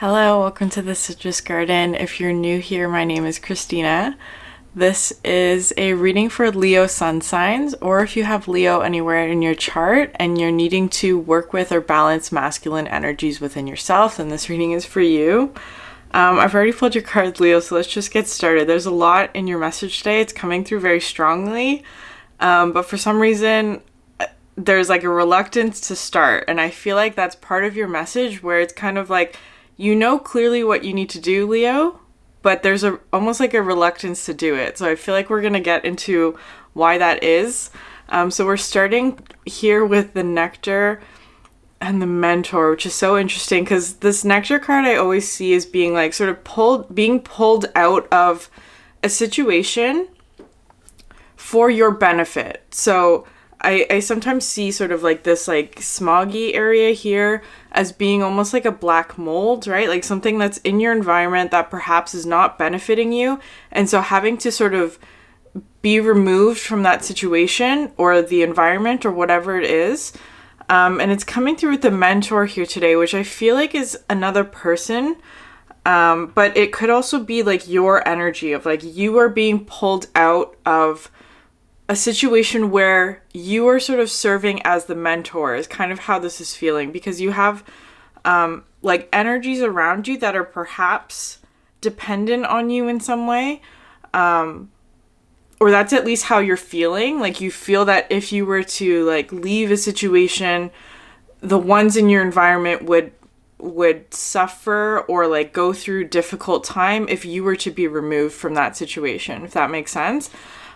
Hello, welcome to the Citrus Garden. If you're new here, my name is Christina. This is a reading for Leo sun signs, or if you have Leo anywhere in your chart and you're needing to work with or balance masculine energies within yourself, then this reading is for you. I've already pulled your cards, Leo, so let's just get started. There's a lot in your message today. It's coming through very strongly, but for some reason, there's like a reluctance to start, and I feel like that's part of your message where it's kind of like, you know clearly what you need to do, Leo, but there's almost like a reluctance to do it. So I feel like we're going to get into why that is. So we're starting here with the Nectar and the Mentor, which is so interesting because this Nectar card I always see as being like sort of being pulled out of a situation for your benefit. So I sometimes see sort of like this like smoggy area here as being almost like a black mold, right? Like something that's in your environment that perhaps is not benefiting you. And so having to sort of be removed from that situation or the environment or whatever it is. And it's coming through with the Mentor here today, which I feel like is another person. But it could also be like your energy of like you are being pulled out of a situation where you are sort of serving as the mentor is kind of how this is feeling, because you have like energies around you that are perhaps dependent on you in some way, or that's at least how you're feeling. Like you feel that if you were to like leave a situation, the ones in your environment would suffer or like go through difficult time if you were to be removed from that situation, if that makes sense.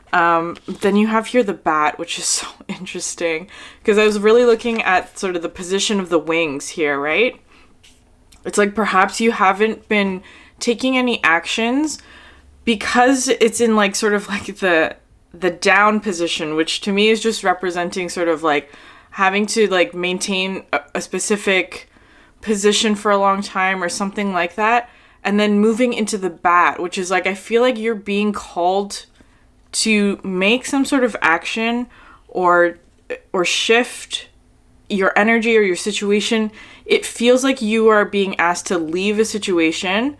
Then you have here the bat, which is so interesting because I was really looking at sort of the position of the wings here, right? It's like perhaps you haven't been taking any actions because it's in like sort of like the down position, which to me is just representing sort of like having to like maintain a specific position for a long time or something like that. And then moving into the bat, which is like, I feel like you're being called to make some sort of action or shift your energy or your situation. It feels like you are being asked to leave a situation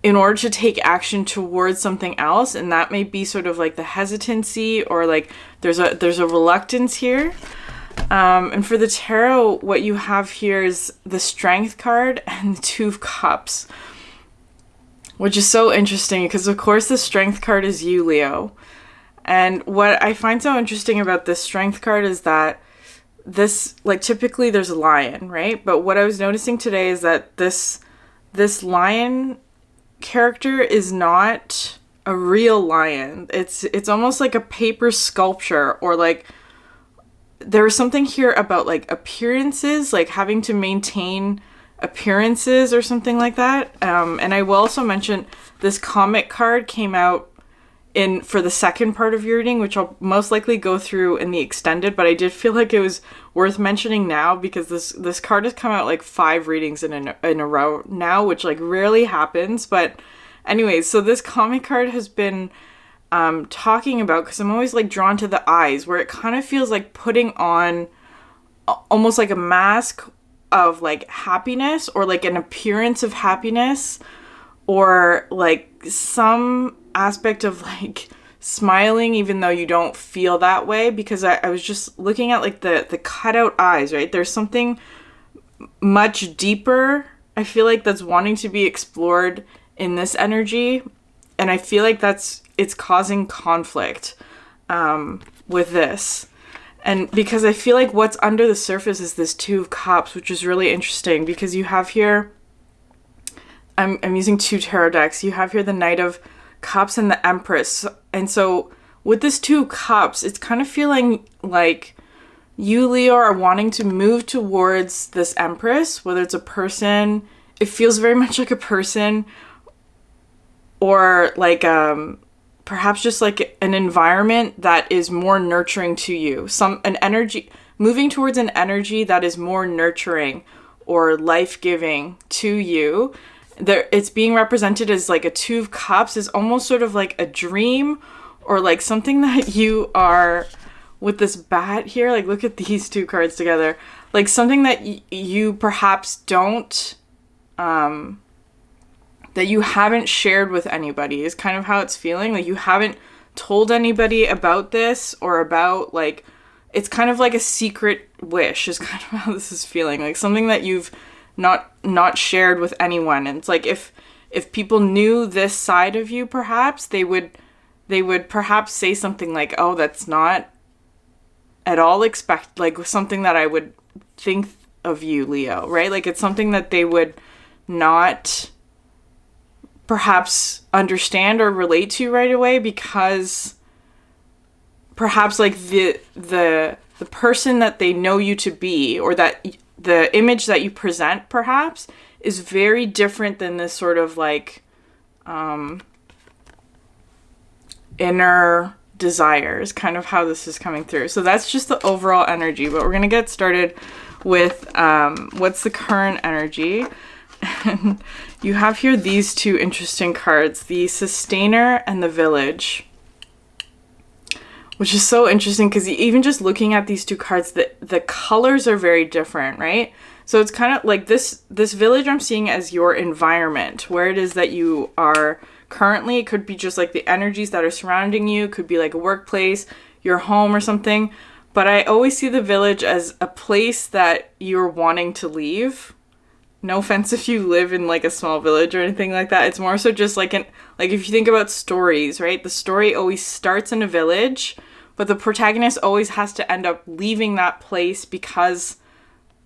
in order to take action towards something else, and that may be sort of like the hesitancy or like there's a reluctance here. And for the tarot, what you have here is the Strength card and the Two of Cups, which is so interesting because of course the Strength card is you, Leo. And what I find so interesting about this Strength card is that this, like typically there's a lion, right? But what I was noticing today is that this lion character is not a real lion. It's almost like a paper sculpture, or like there's something here about like appearances, like having to maintain appearances or something like that. And I will also mention this comic card came out for the second part of your reading, which I'll most likely go through in the extended, but I did feel like it was worth mentioning now because this card has come out like 5 readings in a row now, which like rarely happens. But anyways, so this comic card has been talking about, because I'm always like drawn to the eyes, where it kind of feels like putting on almost like a mask of like happiness or like an appearance of happiness, or like some aspect of like smiling even though you don't feel that way, because I was just looking at like the cutout eyes, right? There's something much deeper, I feel like, that's wanting to be explored in this energy, and I feel like it's causing conflict with this. And because I feel like what's under the surface is this Two of Cups, which is really interesting because you have here, I'm using 2 tarot decks. You have here the Knight of Cups and the Empress. And so with this Two Cups, it's kind of feeling like you, Leo, are wanting to move towards this Empress, whether it's a person. It feels very much like a person, or like perhaps just like an environment that is more nurturing to you. An energy, moving towards an energy that is more nurturing or life-giving to you. It's being represented as like a Two of Cups is almost sort of like a dream, or like something that you are with this bat here. Like look at these 2 cards together, like something that you perhaps don't that you haven't shared with anybody is kind of how it's feeling. Like you haven't told anybody about this, or about like, it's kind of like a secret wish is kind of how this is feeling. Like something that you've not shared with anyone. And it's like if people knew this side of you, perhaps they would perhaps say something like, oh, that's not at all like something that I would think of you, Leo, right? Like it's something that they would not perhaps understand or relate to right away, because perhaps like the person that they know you to be, or that the image that you present perhaps is very different than this sort of like inner desires, kind of how this is coming through. So that's just the overall energy, but we're going to get started with what's the current energy. And you have here these two interesting cards, the Sustainer and the Village, which is so interesting because even just looking at these two cards, the colors are very different, right? So it's kind of like this village I'm seeing as your environment, where it is that you are currently. It could be just like the energies that are surrounding you. It could be like a workplace, your home or something. But I always see the village as a place that you're wanting to leave. No offense if you live in like a small village or anything like that. It's more so just like like if you think about stories, right? The story always starts in a village, but the protagonist always has to end up leaving that place because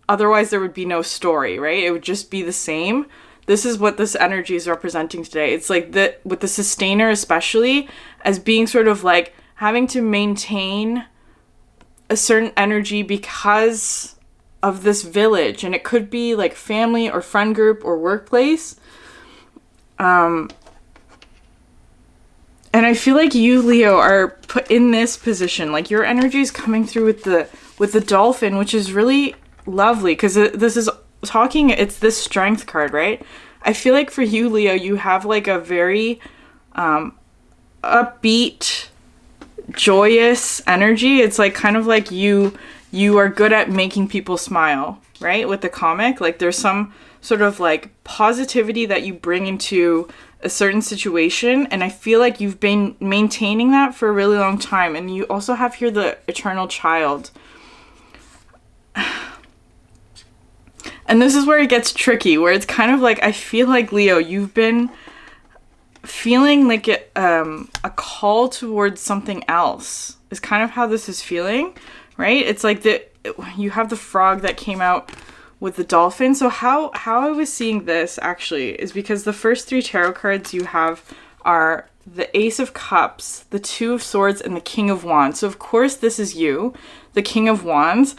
otherwise there would be no story, right? It would just be the same. This is what this energy is representing today. It's like with the Sustainer especially, as being sort of like having to maintain a certain energy because of this village. And it could be like family or friend group or workplace. And I feel like you, Leo, are put in this position. Like your energy is coming through with the dolphin, which is really lovely because this is talking, it's this Strength card, right? I feel like for you, Leo, you have like a very upbeat, joyous energy. It's like kind of like you are good at making people smile, right? With the comic, like there's some sort of like positivity that you bring into a certain situation, and I feel like you've been maintaining that for a really long time. And you also have here the Eternal Child. And this is where it gets tricky, where it's kind of like, I feel like, Leo, you've been feeling like a call towards something else is kind of how this is feeling, right? It's like you have the frog that came out with the dolphin. So how I was seeing this actually is because the first three tarot cards you have are the Ace of Cups, the Two of Swords, and the King of Wands. So of course this is you, the King of Wands,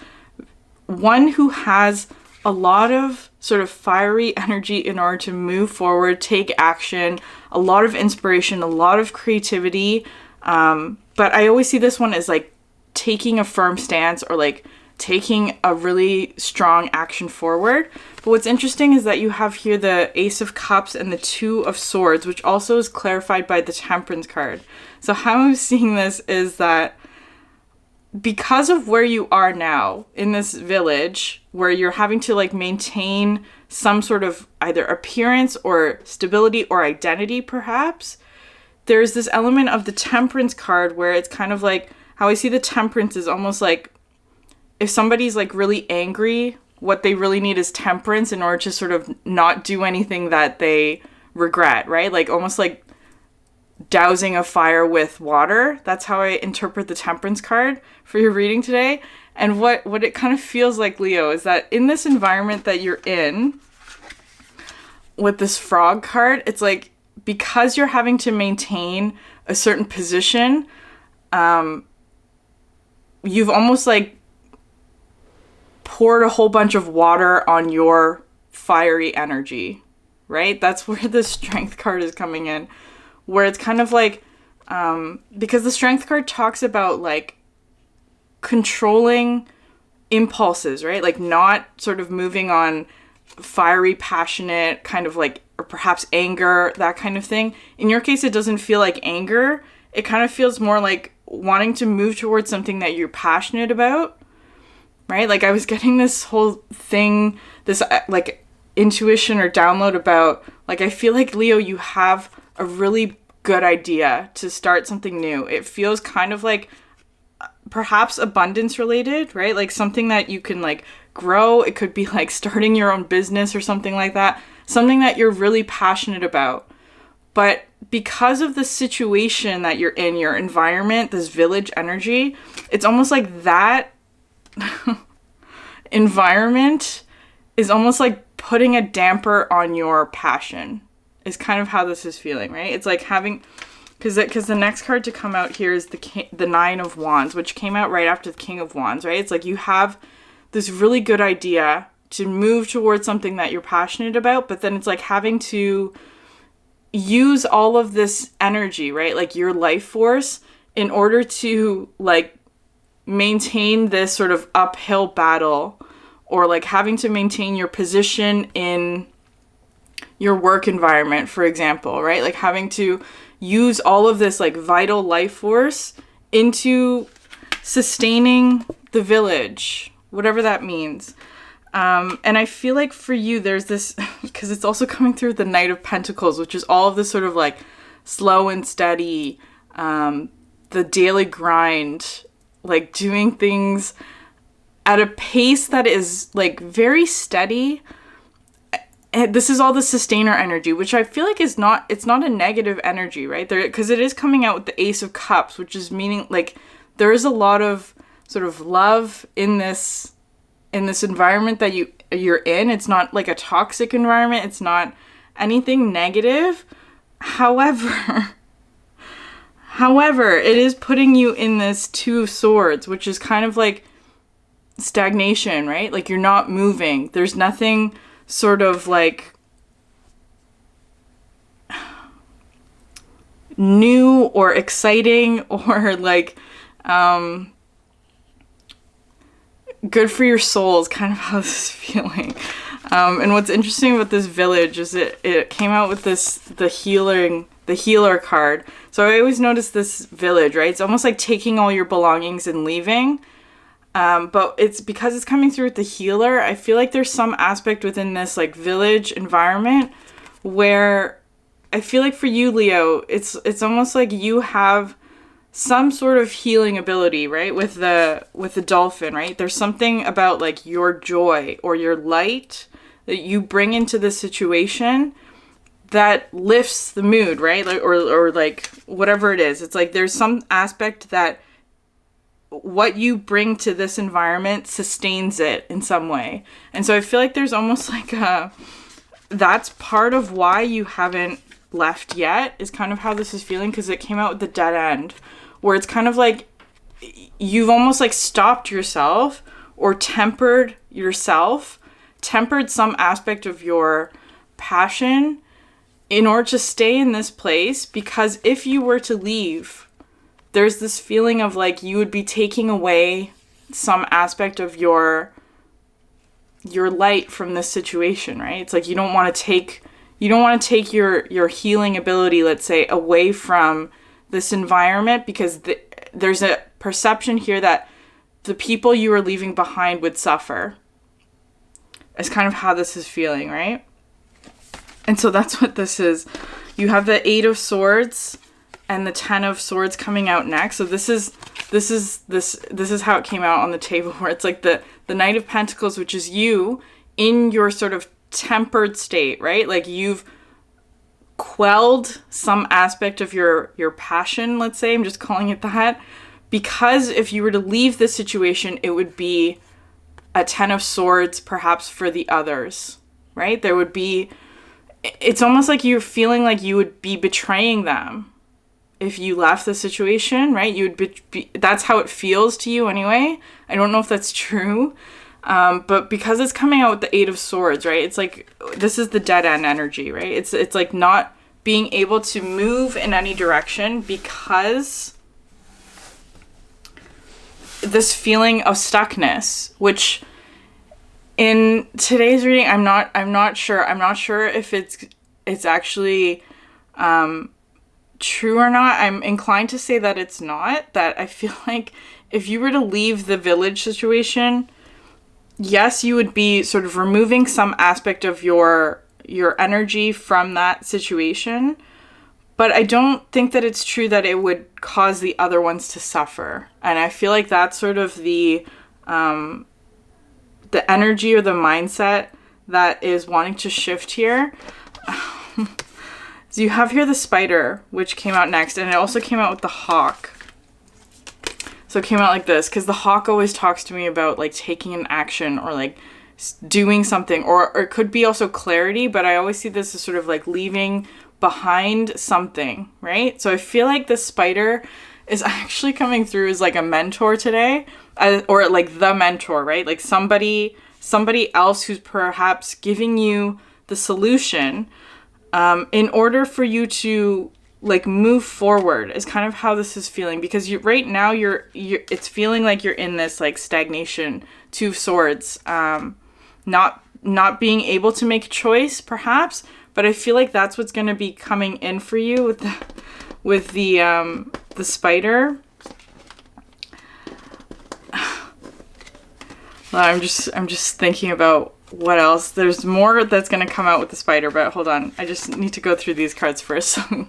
one who has a lot of sort of fiery energy in order to move forward, take action, a lot of inspiration, a lot of creativity. But I always see this one as like taking a firm stance or like taking a really strong action forward. But what's interesting is that you have here the Ace of Cups and the Two of Swords, which also is clarified by the Temperance card. So how I'm seeing this is that because of where you are now in this village, where you're having to like maintain some sort of either appearance or stability or identity, perhaps, there's this element of the Temperance card where it's kind of like how I see the Temperance is almost like if somebody's like really angry, what they really need is temperance in order to sort of not do anything that they regret, right? Like almost like dousing a fire with water. That's how I interpret the Temperance card for your reading today. And what it kind of feels like, Leo, is that in this environment that you're in with this frog card, it's like because you're having to maintain a certain position, you've almost like poured a whole bunch of water on your fiery energy, right? That's where the Strength card is coming in, where it's kind of like, because the Strength card talks about like controlling impulses, right? Like not sort of moving on fiery, passionate, kind of like, or perhaps anger, that kind of thing. In your case, it doesn't feel like anger. It kind of feels more like wanting to move towards something that you're passionate about, right? Like I was getting this whole thing, this like intuition or download about Like, I feel like, Leo, you have a really good idea to start something new. It feels kind of like perhaps abundance related, right? Like something that you can like grow. It could be like starting your own business or something like that. Something that you're really passionate about. But because of the situation that you're in, your environment, this village energy, it's almost like that environment is almost like putting a damper on your passion, is kind of how this is feeling, right? It's like having, because the next card to come out here is the Nine of Wands, which came out right after the King of Wands, right? It's like you have this really good idea to move towards something that you're passionate about, but then it's like having to use all of this energy, right? Like your life force in order to like maintain this sort of uphill battle, or like having to maintain your position in your work environment, for example, right? Like having to use all of this like vital life force into sustaining the village, whatever that means. And I feel like for you, there's this, because it's also coming through the Knight of Pentacles, which is all of this sort of like slow and steady, the daily grind, like doing things at a pace that is like very steady. And this is all the sustainer energy, which I feel like it's not a negative energy, right? There, because it is coming out with the Ace of Cups, which is meaning like there is a lot of sort of love in this environment that you're in. It's not like a toxic environment. It's not anything negative. However, it is putting you in this Two of Swords, which is kind of like stagnation, right? Like you're not moving. There's nothing sort of like new or exciting or like good for your soul is kind of how this is feeling. And what's interesting about this village is it came out with the healer card. So I always notice this village, right? It's almost like taking all your belongings and leaving. But it's because it's coming through with the healer. I feel like there's some aspect within this like village environment where I feel like for you, Leo, it's almost like you have some sort of healing ability, right? With the dolphin, right? There's something about like your joy or your light that you bring into the situation that lifts the mood, right? Like, or like whatever it is. It's like there's some aspect that what you bring to this environment sustains it in some way. And so I feel like there's almost like that's part of why you haven't left yet, is kind of how this is feeling, because it came out with the Dead End, where it's kind of like you've almost like stopped yourself or tempered some aspect of your passion in order to stay in this place, because if you were to leave, there's this feeling of like you would be taking away some aspect of your light from this situation, right? It's like you don't want to take your healing ability, let's say, away from this environment, because there's a perception here that the people you are leaving behind would suffer. It's kind of how this is feeling, right? And so that's what this is. You have the Eight of Swords and the Ten of Swords coming out next. So this is how it came out on the table, where it's like the Knight of Pentacles, which is you in your sort of tempered state, right? Like you've quelled some aspect of your passion, let's say. I'm just calling it that. Because if you were to leave this situation, it would be a Ten of Swords, perhaps for the others, right? It's almost like you're feeling like you would be betraying them if you left the situation, right? You would be that's how it feels to you anyway. I don't know if that's true. But because it's coming out with the Eight of Swords, right? It's like, this is the dead end energy, right? It's like not being able to move in any direction because this feeling of stuckness, which in today's reading, I'm not sure if it's actually true or not. I'm inclined to say that it's not, that I feel like if you were to leave the village situation, yes, you would be sort of removing some aspect of your your energy from that situation. But I don't think that it's true that it would cause the other ones to suffer. And I feel like that's sort of the energy or the mindset that is wanting to shift here. So you have here the spider, which came out next, and it also came out with the hawk. So it came out like this, because the hawk always talks to me about like taking an action or like doing something, or it could be also clarity, but I always see this as sort of like leaving behind something, right? So I feel like the spider is actually coming through as like a mentor today, or like the mentor, right? Like somebody else who's perhaps giving you the solution in order for you to like move forward, is kind of how this is feeling, because right now you're it's feeling like you're in this like stagnation, Two of Swords, not being able to make a choice perhaps, but I feel like that's what's going to be coming in for you with the spider. I'm just thinking about what else. There's more that's going to come out with the spider, but hold on. I just need to go through these cards first. So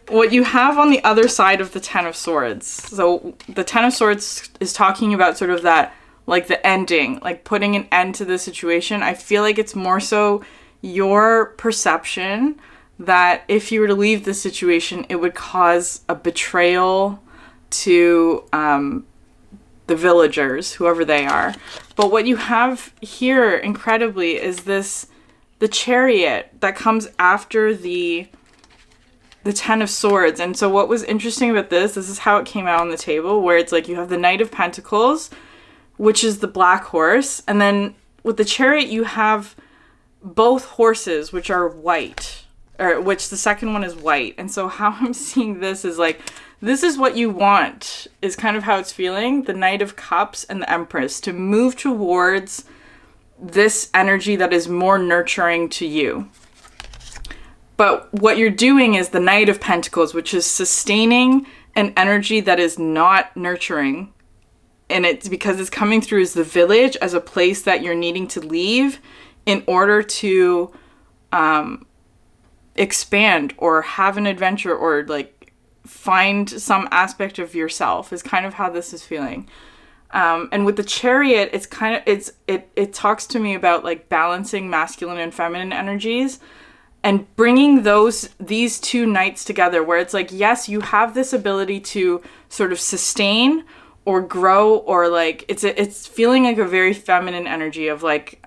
what you have on the other side of the Ten of Swords. So the Ten of Swords is talking about sort of that, like the ending, like putting an end to the situation. I feel like it's more so your perception that if you were to leave the situation, it would cause a betrayal to the villagers, whoever they are. But what you have here, incredibly, is the Chariot that comes after the Ten of Swords. And so what was interesting about this is how it came out on the table, where it's like you have the Knight of Pentacles, which is the black horse, and then with the Chariot you have both horses, which are white, or which the second one is white. And so how I'm seeing this is like, this is what you want, is kind of how it's feeling. The Knight of Cups and the Empress, to move towards this energy that is more nurturing to you. But what you're doing is the Knight of Pentacles, which is sustaining an energy that is not nurturing. And it's because it's coming through as the village, as a place that you're needing to leave in order to expand or have an adventure, or like find some aspect of yourself, is kind of how this is feeling. And with the Chariot, it's kind of, it talks to me about like balancing masculine and feminine energies and bringing these two knights together, where it's like, yes, you have this ability to sort of sustain or grow, or like it's feeling like a very feminine energy of like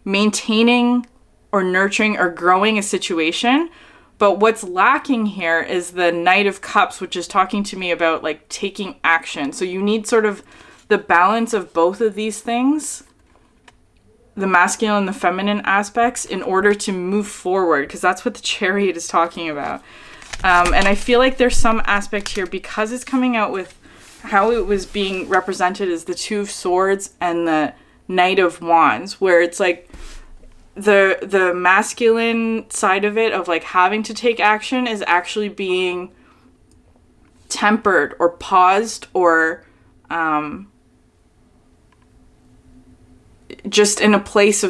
maintaining or nurturing or growing a situation. But what's lacking here is the Knight of Cups, which is talking to me about like taking action. So you need sort of the balance of both of these things, the masculine and the feminine aspects, in order to move forward, because that's what the Chariot is talking about. And I feel like there's some aspect here, because it's coming out with how it was being represented as the Two of Swords and the Knight of Wands, where it's like the masculine side of it, of like having to take action, is actually being tempered or paused, or just in a place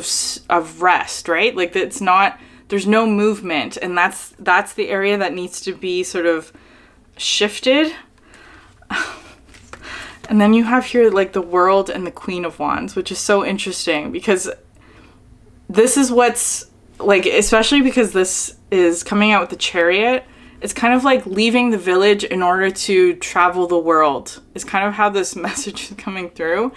of rest, right? Like it's not, there's no movement, and that's the area that needs to be sort of shifted. And then you have here like the World and the Queen of Wands, which is so interesting, because this is what's like, especially because this is coming out with the Chariot, it's kind of like leaving the village in order to travel the world, is kind of how this message is coming through.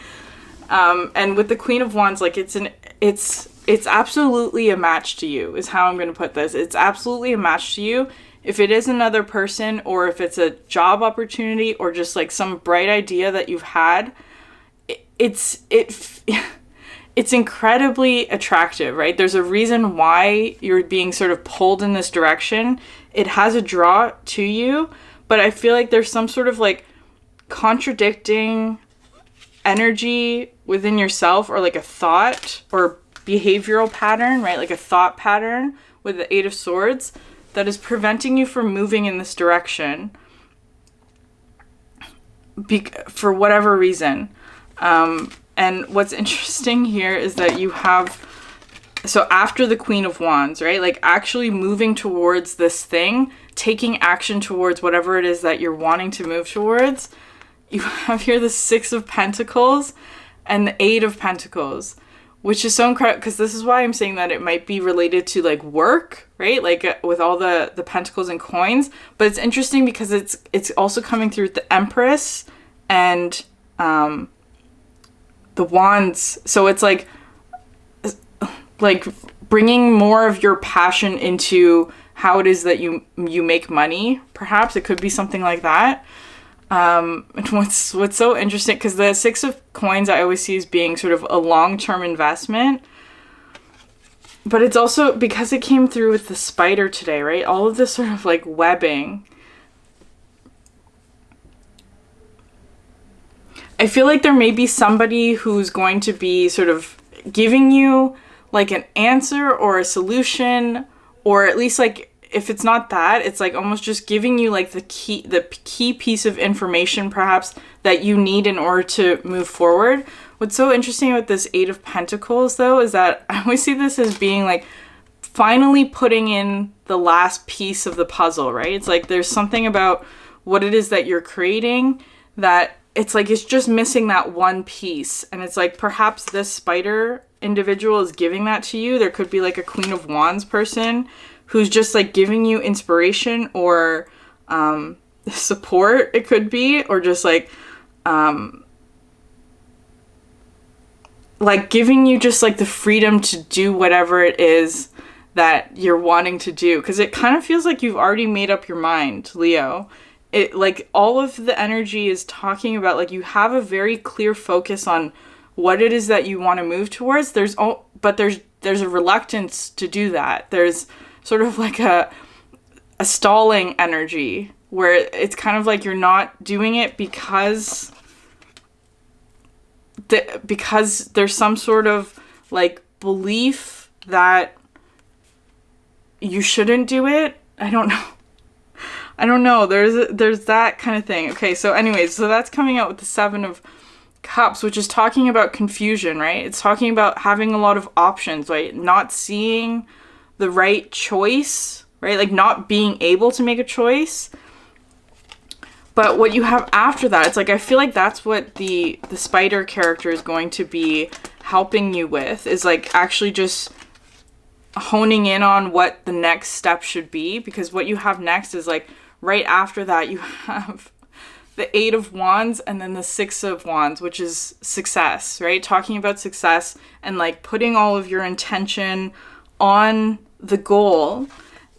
And with the Queen of Wands, like it's absolutely a match to you, is how I'm going to put this. It's absolutely a match to you. If it is another person, or if it's a job opportunity, or just like some bright idea that you've had, it's incredibly attractive, right? There's a reason why you're being sort of pulled in this direction. It has a draw to you, but I feel like there's some sort of like contradicting energy within yourself, or like a thought or behavioral pattern, right? Like a thought pattern with the Eight of Swords that is preventing you from moving in this direction for whatever reason. And what's interesting here is that you have so after the Queen of Wands, right? Like actually moving towards this thing, taking action towards whatever it is that you're wanting to move towards. You have here the Six of Pentacles and the Eight of Pentacles, which is so incredible, because this is why I'm saying that it might be related to like work, right? Like with all the pentacles and coins. But it's interesting because it's also coming through the Empress and the Wands. So it's like bringing more of your passion into how it is that you make money. Perhaps it could be something like that. And what's so interesting, because the Six of Coins I always see as being sort of a long-term investment, but it's also because it came through with the spider today, right? All of this sort of like webbing. I feel like there may be somebody who's going to be sort of giving you like an answer or a solution, or at least like, if it's not that, it's like almost just giving you like the key piece of information perhaps that you need in order to move forward. What's so interesting about this Eight of Pentacles though is that I always see this as being like finally putting in the last piece of the puzzle, right? It's like there's something about what it is that you're creating that it's like it's just missing that one piece. And it's like perhaps this spider individual is giving that to you. There could be like a Queen of Wands person who's just like giving you inspiration or support, it could be, or just like giving you just like the freedom to do whatever it is that you're wanting to do. Because it kind of feels like you've already made up your mind, Leo. It like all of the energy is talking about like you have a very clear focus on what it is that you want to move towards. There's a reluctance to do that. There's sort of like a stalling energy where it's kind of like you're not doing it because there's some sort of like belief that you shouldn't do it. I don't know. There's that kind of thing. Okay, so anyways, so that's coming out with the Seven of Cups, which is talking about confusion, right? It's talking about having a lot of options, right? Not seeing the right choice, right? Like not being able to make a choice. But what you have after that, it's like I feel like that's what the spider character is going to be helping you with, is like actually just honing in on what the next step should be. Because what you have next is like right after that you have the Eight of Wands and then the Six of Wands, which is success, right? Talking about success and like putting all of your intention on the goal.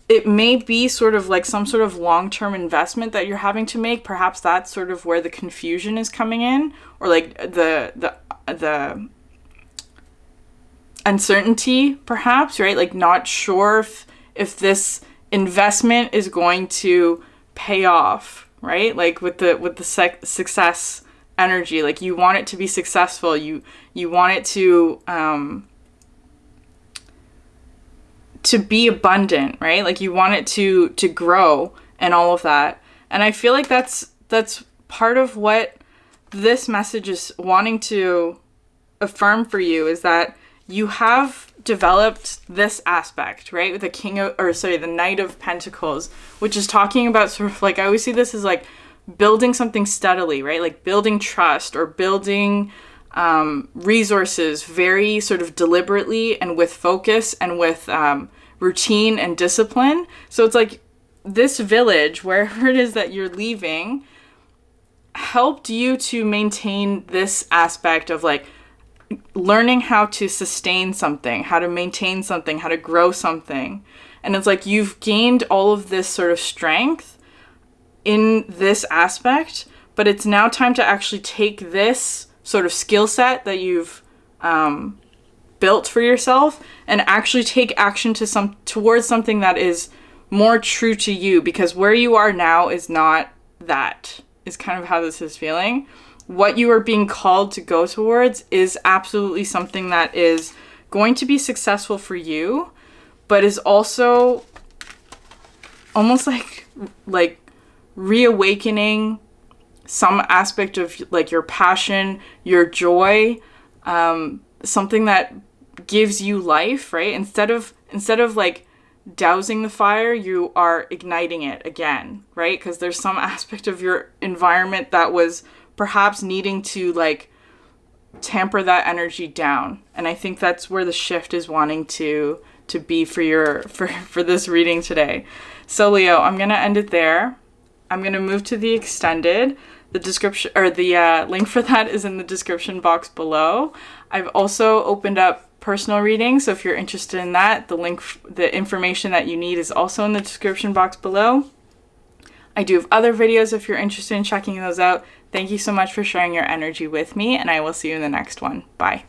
It may be sort of like some sort of long-term investment that you're having to make. Perhaps that's sort of where the confusion is coming in, or like the uncertainty, perhaps, right? Like not sure if this investment is going to pay off, right? Like with the success energy, like you want it to be successful. You want it to be abundant, right? Like you want it to grow and all of that. And I feel like that's part of what this message is wanting to affirm for you, is that you have developed this aspect, right? With the Knight of Pentacles, which is talking about sort of like, I always see this as like building something steadily, right? Like building trust or building resources very sort of deliberately and with focus and with routine and discipline. So it's like this village, wherever it is that you're leaving, helped you to maintain this aspect of like learning how to sustain something, how to maintain something, how to grow something. And it's like you've gained all of this sort of strength in this aspect, but it's now time to actually take this sort of skill set that you've built for yourself and actually take action towards something that is more true to you, because where you are now is not that, is kind of how this is feeling. What you are being called to go towards is absolutely something that is going to be successful for you, but is also almost like reawakening some aspect of like your passion, your joy, something that what gives you life, right? Instead of like dousing the fire, you are igniting it again, right? Because there's some aspect of your environment that was perhaps needing to like tamper that energy down. And I think that's where the shift is wanting to be for this reading today. So Leo, I'm going to end it there. I'm going to move to the extended. The description or the link for that is in the description box below. I've also opened up personal reading, so if you're interested in that, the information that you need is also in the description box below. I do have other videos if you're interested in checking those out. Thank you so much for sharing your energy with me, and I will see you in the next one. Bye.